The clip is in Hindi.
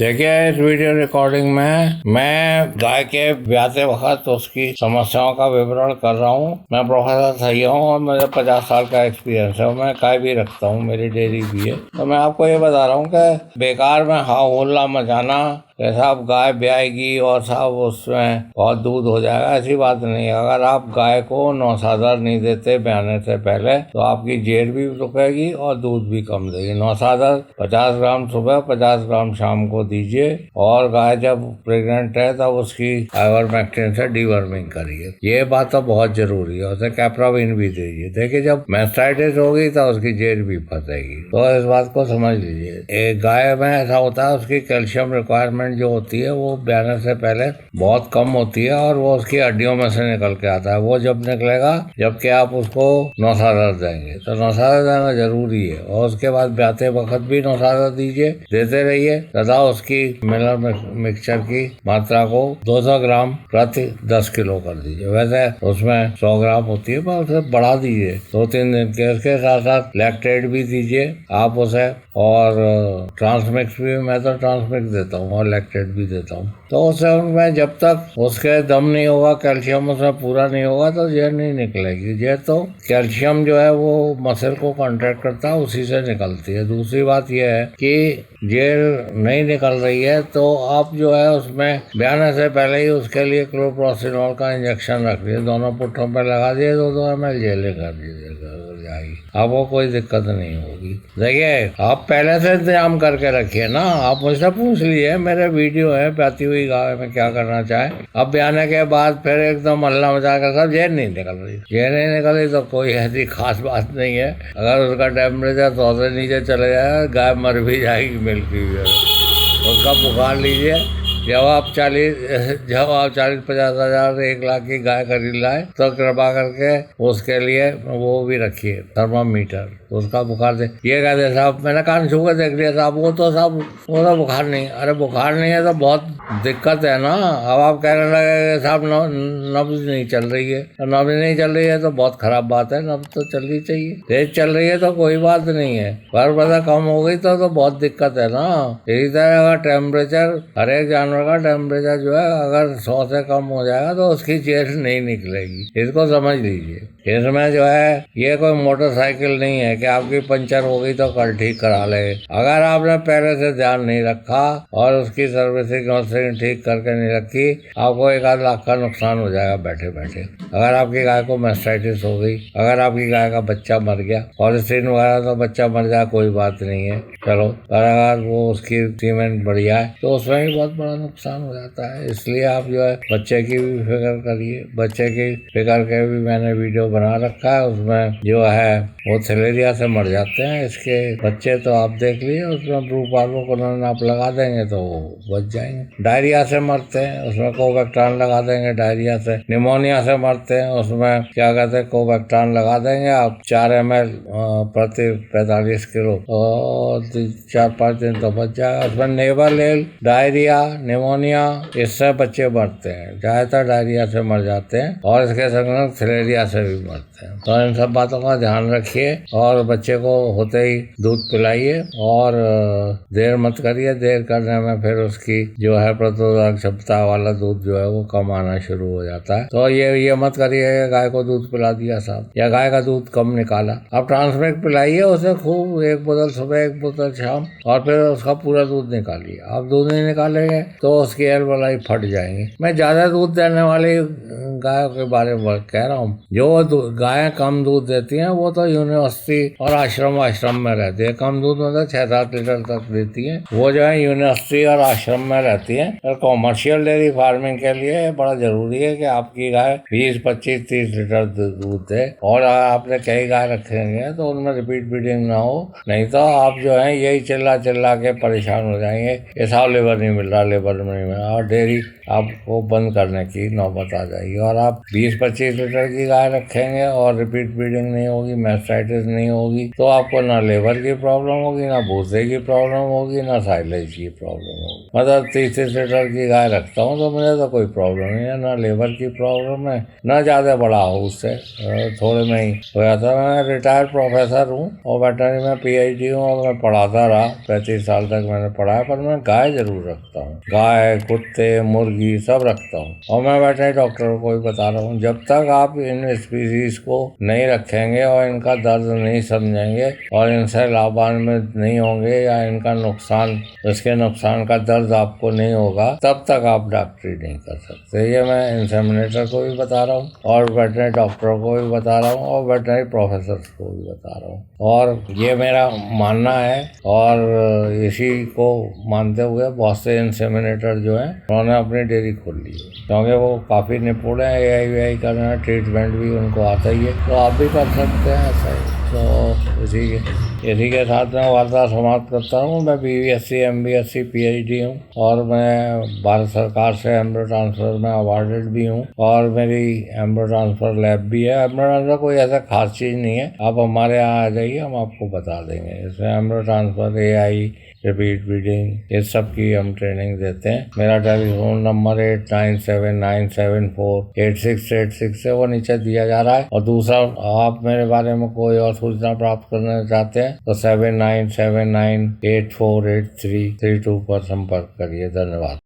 देखिए, इस वीडियो रिकॉर्डिंग में मैं गाय के ब्याते वक्त उसकी समस्याओं का विवरण कर रहा हूँ। मैं प्रोफेसर सैयद हूँ और मुझे 50 साल का एक्सपीरियंस है। मैं गाय भी रखता हूँ, मेरी डेयरी भी है। तो मैं आपको ये बता रहा हूँ कि बेकार में हाव हुल्ला मचाना कि साहब गाय ब्याएगी और साहब उसमें बहुत दूध हो जाएगा, ऐसी बात नहीं है। अगर आप गाय को नौसादर नहीं देते ब्याने से पहले तो आपकी जेर भी रुकेगी और दूध भी कम देगी। नौसादर 50 ग्राम सुबह 50 ग्राम शाम को दीजिए और गाय जब प्रेग्नेंट है तब उसकी आइवरमेक्टिन से डीवर्मिंग करिए। ये बात तो बहुत जरूरी है। उसे कैप्राविन भी दीजिए। देखिए, जब मैस्टाइटिस होगी तो उसकी जेर भी फंसेगी। तो इस बात को समझ लीजिए। एक गाय में ऐसा होता है, उसकी कैल्शियम रिक्वायरमेंट जो होती है वो ब्याने से पहले बहुत कम होती है और वो उसकी हड्डियों में से निकल के आता है। वो जब निकलेगा जबकि आप उसको नौसादर देंगे, तो नौसादर देना जरूरी है। और उसके बाद ब्याते वक्त भी नौसादर दीजिए, देते रहिए तथा उसकी मिलर मिक्सचर की मात्रा को 200 ग्राम प्रति 10 किलो कर दीजिए। वैसे उसमें 100 ग्राम होती है पर उसे बढ़ा दीजिए 2-3 दिन के। उसके साथ साथ लैक्टेट भी दीजिए आप उसे, और ट्रांसमिक्स भी, मैं तो ट्रांसमिक्स देता हूँ और लैक्टेट भी देता हूँ। तो उसे उनमें जब तक उसके दम नहीं होगा, कैल्शियम उसमें पूरा नहीं होगा तो जेर नहीं निकलेगी। जेर तो कैल्शियम जो है वो मसल को कॉन्ट्रैक्ट करता है, उसी से निकलती है। दूसरी बात यह है कि जेर नहीं निकल रही है तो आप जो है उसमें ब्याने से पहले ही उसके लिए क्लोप्रोसिनोल का इंजेक्शन रख दिए, दोनों पुट्ठों पर लगा दिए, 2-2 ml जेल कर दीजिएगा, आपको कोई दिक्कत नहीं होगी। देखिए, आप पहले से इंतजाम करके रखिए ना। आप मुझसे पूछ लीजिए, मेरे वीडियो है ब्याती हुई गाय में क्या करना चाहे। अब ब्याने के बाद फिर एकदम अल्लाह मचा कर सब जेर नहीं निकल रही, जेर नहीं निकली तो कोई ऐसी खास बात नहीं है। अगर उसका टेम्परेचर 100 से नीचे चले जाएगा, गाय मर भी जाएगी मिल्की हुई। उसका बुखार लीजिए। जब आप 40-50 हजार 1 लाख की गाय खरीद लाए तो कृपा करके उसके लिए वो भी रखिए थर्मामीटर, उसका बुखार दे। ये कहते साहब मैंने कान छू के देख लिया साहब, वो तो बुखार नहीं। अरे बुखार नहीं है तो बहुत दिक्कत है ना। अब आप कहने लगे साहब नब्ज नहीं चल रही है, तो नब्ज नहीं चल रही है तो बहुत खराब बात है। नब्ज तो चलनी चाहिए। तेज चल रही है तो कोई बात नहीं है, पर पता कम हो गई तो बहुत दिक्कत है ना। इसी तरह अगर टेम्परेचर, हर एक जानवर का टेम्परेचर जो है अगर 100 से कम हो जाएगा तो उसकी जेर नहीं निकलेगी। इसको समझ लीजिए। इसमें जो है ये कोई मोटरसाइकिल नहीं है कि आपकी पंचर हो गई तो कल ठीक करा ले। अगर आपने पहले से ध्यान नहीं रखा और उसकी सर्विसिंग ठीक करके नहीं रखी, आपको 1-8 लाख का नुकसान हो जाएगा बैठे बैठे। अगर आपकी गाय को मैस्टाइटिस हो गई, अगर आपकी गाय का बच्चा मर गया, पॉलिस्टीन वगैरह तो बच्चा मर जाए कोई बात नहीं है, चलो, पर अगर वो उसकी सीमेंट बढ़िया है तो उसमें भी बहुत बड़ा नुकसान हो जाता है। इसलिए आप जो है बच्चे की भी फिक्र करिए। बच्चे की फिक्र के भी मैंने वीडियो बना रखा है। उसमें जो है वो थैलेरिया से मर जाते हैं इसके बच्चे, तो आप देख लीजिए। उसमें ब्रू पार्वोकोनोन आप लगा देंगे तो वो बच जाएंगे। डायरिया से मरते हैं, उसमें कोवैक्टान लगा देंगे। डायरिया से, निमोनिया से मरते हैं, उसमें क्या कहते हैं कोवैक्टान लगा देंगे आप 4 ml प्रति 45 किलो, और 4-5 दिन तो बच जाएगा। उसमें नेवरलेल, डायरिया, निमोनिया, इससे बच्चे मरते हैं। ज्यादातर डायरिया से मर जाते हैं और इसके संग थैलेरिया से भी मरते हैं। तो इन सब बातों का ध्यान रखिए और बच्चे को होते ही दूध पिलाइए और देर मत करिए। देर करने में फिर उसकी जो है प्रतिरोधक क्षमता वाला दूध जो है वो कम आना शुरू हो जाता है। तो ये मत करिए गाय को दूध पिला दिया साहब, या गाय का दूध कम निकाला। आप ट्रांसमिक पिलाइए उसे खूब, 1 बोतल सुबह 1 बोतल शाम, और फिर उसका पूरा दूध निकालिए। आप दूध नहीं निकालेंगे तो उसकी एलबलाई फट जाएंगी। मैं ज्यादा दूध देने वाली गायों के बारे में कह रहा हूँ। जो गायें कम दूध देती हैं वो तो यूनिवर्सिटी और आश्रम में रहती है। कम दूध मतलब 6-7 लीटर तक देती है, वो जो है यूनिवर्सिटी और आश्रम में रहती है। और कॉमर्शियल डेयरी फार्मिंग के लिए बड़ा जरूरी है कि आपकी गाय 20-25-30 लीटर दूध दे। और आपने कई गाय रखेंगे तो उनमें रिपीट ब्रीडिंग ना हो, नहीं तो आप जो है यही चिल्ला के परेशान हो जाएंगे। ये साहब लेबर नहीं मिल रहा, लेबर लेबर में नहीं, और डेयरी आपको बंद करने की नौबत आ जाएगी। और आप 20-25 लीटर की गाय रखेंगे और रिपीट ब्रीडिंग नहीं होगी, मैस्टाइटिस नहीं होगी, तो आपको ना लेबर की प्रॉब्लम होगी, ना भूसे की प्रॉब्लम होगी, ना साइलेज की प्रॉब्लम होगी। मतलब 30 लीटर की गाय रखता हूँ तो मुझे तो कोई प्रॉब्लम नहीं है, ना लेबर की प्रॉब्लम है, ना ज़्यादा बड़ा हो उससे, थोड़े में ही हो जाता है। मैं रिटायर्ड प्रोफेसर हूँ और वेटरनरी में PhD हूँ और मैं पढ़ाता रहा, 35 साल तक मैंने पढ़ाया, पर मैं गाय जरूर रखता हूँ, गाय, कुत्ते, मुर्गी सब रखता हूँ। और मैं वेटरनरी डॉक्टर को भी बता रहा हूँ, जब तक आप इन स्पीसीज को नहीं रखेंगे और इनका दर्द नहीं समझेंगे और इनसे लाभान्वित नहीं होंगे या इनका नुकसान, इसके नुकसान का दर्द आपको नहीं होगा, तब तक आप डॉक्टरी नहीं कर सकते। ये मैं इंसेमिनेटर को भी बता रहा हूँ और वेटरनरी डॉक्टरों को भी बता रहा हूँ और वेटरनरी प्रोफेसर को भी बता रहा हूँ, और ये मेरा मानना है। और इसी को मानते हुए बहुत से इंसेमिनेटर जो हैं उन्होंने अपनी डेयरी खोल ली है, क्योंकि वो काफ़ी निपुण है, AI करना, ट्रीटमेंट भी उनको आता ही है, तो आप भी कर सकते हैं ऐसा ही। तो इसी के साथ मैं वार्ता समाप्त करता हूँ। मैं BSc MBSc PhD हूँ और मैं भारत सरकार से एम्ब्रो ट्रांसफर में अवार्डेड भी हूँ और मेरी एम्ब्रो ट्रांसफर लैब भी है। एम्ब्रो ट्रांसफर कोई ऐसा खास चीज़ नहीं है, आप हमारे यहाँ आ जाइए, हम आपको बता देंगे। इसमें एम्ब्रो ट्रांसफर, AI, रिपीट ब्रीडिंग, इस सब की हम ट्रेनिंग देते हैं। मेरा टेलीफोन नंबर 8979748686 है, वो नीचे दिया जा रहा है। और दूसरा, आप मेरे बारे में कोई और सूचना प्राप्त करना चाहते हैं तो 7979848332 पर संपर्क करिए। धन्यवाद।